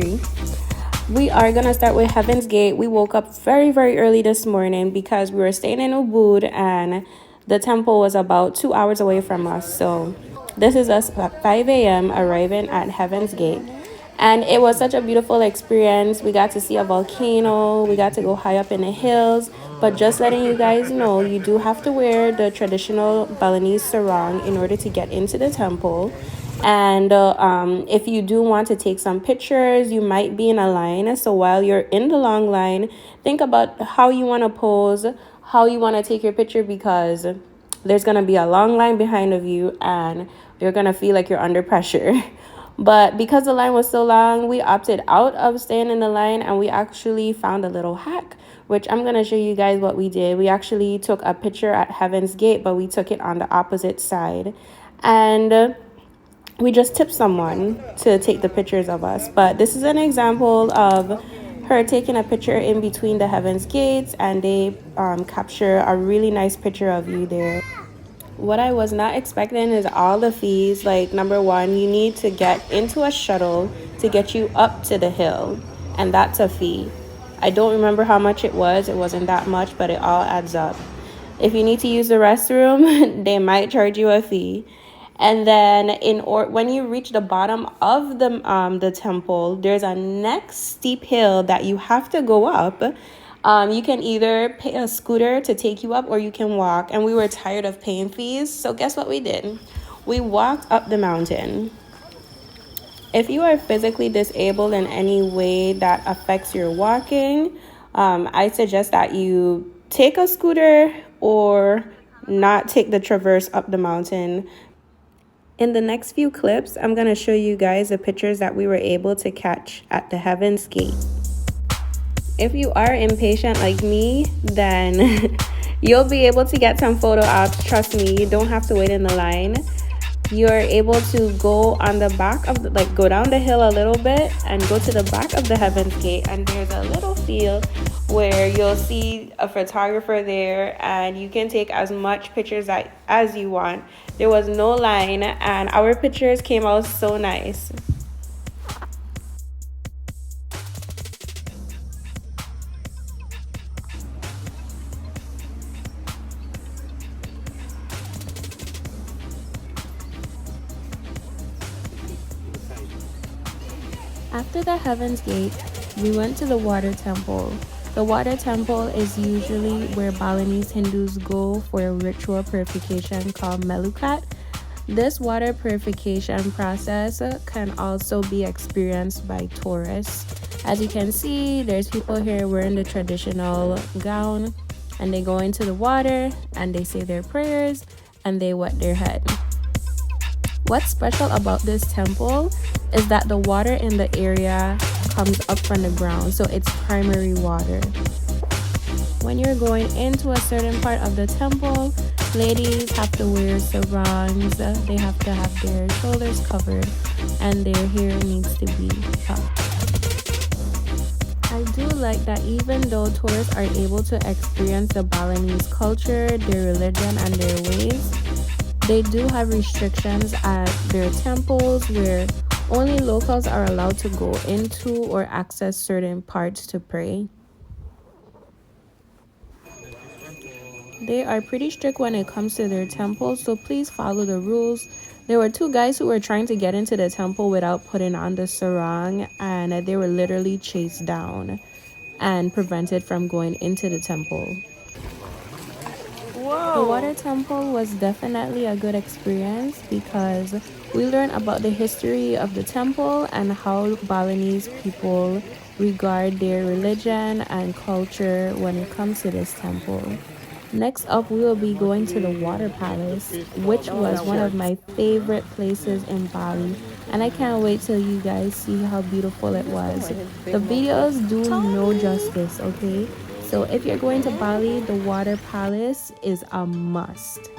country. We are gonna start with Heaven's Gate. We woke up very, very early this morning because we were staying in Ubud and the temple was about 2 hours away from us. So this is us at 5 a.m. arriving at Heaven's Gate. And it was such a beautiful experience. We got to see a volcano. We got to go high up in the hills. But just letting you guys know, you do have to wear the traditional Balinese sarong in order to get into the temple. And if you do want to take some pictures, you might be in a line. So while you're in the long line, think about how you want to pose, how you want to take your picture, because there's going to be a long line behind of you and you're going to feel like you're under pressure. But because the line was so long, we opted out of staying in the line and we actually found a little hack, which I'm going to show you guys what we did. We actually took a picture at Heaven's Gate, but we took it on the opposite side. And we just tipped someone to take the pictures of us. But this is an example of her taking a picture in between the Heaven's Gates, and they capture a really nice picture of you there. What I was not expecting is all the fees. Like, number one, you need to get into a shuttle to get you up to the hill, and that's a fee. I don't remember how much it was. It wasn't that much, but it all adds up. If you need to use the restroom, they might charge you a fee. And then when you reach the bottom of the temple, there's a next steep hill that you have to go up. You can either pay a scooter to take you up or you can walk. And we were tired of paying fees. So guess what we did? We walked up the mountain. If you are physically disabled in any way that affects your walking, I suggest that you take a scooter or not take the traverse up the mountain. In the next few clips, I'm going to show you guys the pictures that we were able to catch at the Heaven's Gate. If you are impatient like me, then you'll be able to get some photo ops. Trust me, you don't have to wait in the line. You're able to go on the back of go down the hill a little bit and go to the back of the Heaven's Gate, and there's a little field where you'll see a photographer there and you can take as much pictures as you want. There was no line and our pictures came out so nice. After the Heaven's Gate, we went to the water temple. The water temple is usually where Balinese Hindus go for a ritual purification called melukat. This water purification process can also be experienced by tourists. As you can see, there's people here wearing the traditional gown, and they go into the water and they say their prayers and they wet their head. What's special about this temple is that the water in the area comes up from the ground, so it's primary water. When you're going into a certain part of the temple, ladies have to wear sarongs, they have to have their shoulders covered, and their hair needs to be up. I do like that even though tourists are able to experience the Balinese culture, their religion, and their ways, they do have restrictions at their temples where only locals are allowed to go into or access certain parts to pray. They are pretty strict when it comes to their temples, so please follow the rules. There were two guys who were trying to get into the temple without putting on the sarong, and they were literally chased down and prevented from going into the temple. Whoa. The water temple was definitely a good experience because we learned about the history of the temple and how Balinese people regard their religion and culture when it comes to this temple. Next up, we will be going to the water palace, which was one of my favorite places in Bali, and I can't wait till you guys see how beautiful it was. The videos do no justice, okay? So if you're going to Bali, the water palace is a must.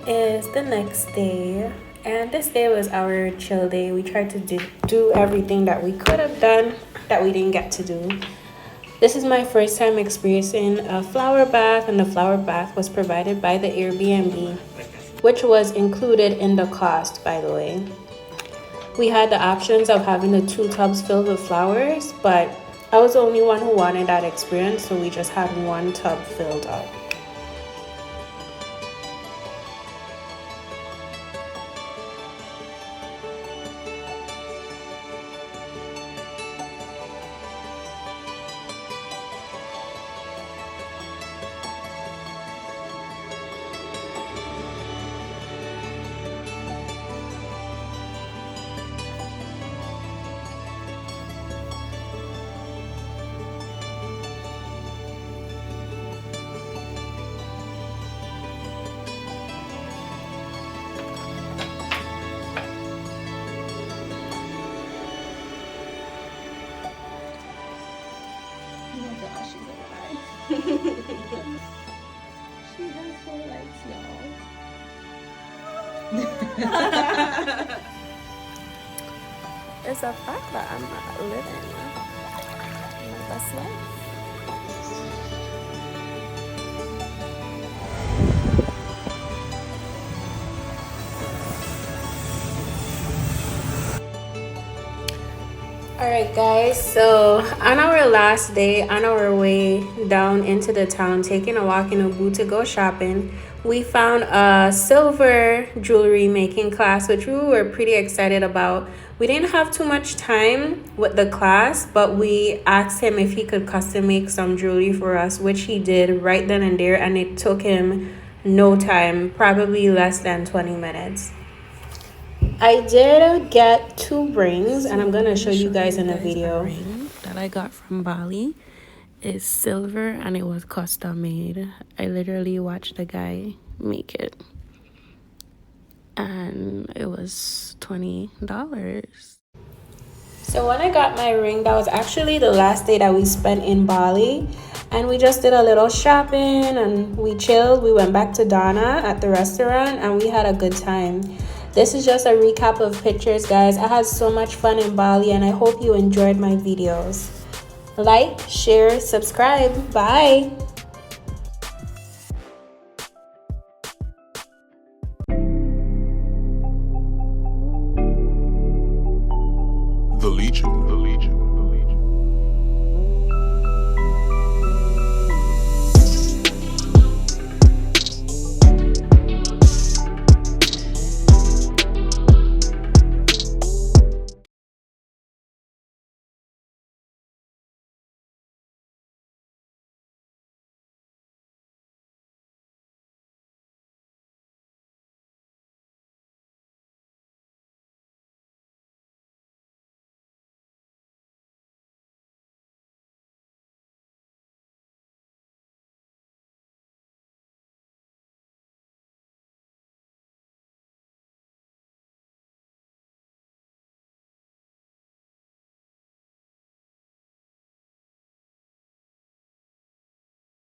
is the next day, and this day was our chill day. We tried to do everything that we could have done that we didn't get to do. This is my first time experiencing a flower bath, and the flower bath was provided by the Airbnb, which was included in the cost, by the way. We had the options of having the 2 tubs filled with flowers, but I was the only one who wanted that experience, so we just had 1 tub filled up. Oh my gosh, she's alive. She has 4 legs, y'all. It's a fact that I'm not living my best life. Alright guys, so on our last day, on our way down into the town, taking a walk in Ubud to go shopping, we found a silver jewelry making class, which we were pretty excited about. We didn't have too much time with the class, but we asked him if he could custom make some jewelry for us, which he did right then and there, and it took him no time, probably less than 20 minutes. I did get 2 rings, and I'm gonna show you guys in a video. Ring that I got from Bali is silver, and it was custom made. I literally watched the guy make it, and it was $20. So when I got my ring, that was actually the last day that we spent in Bali, and we just did a little shopping and we chilled. We went back to Donna at the restaurant and we had a good time. This is just a recap of pictures, guys. I had so much fun in Bali, and I hope you enjoyed my videos. Like, share, subscribe. Bye. The Legion.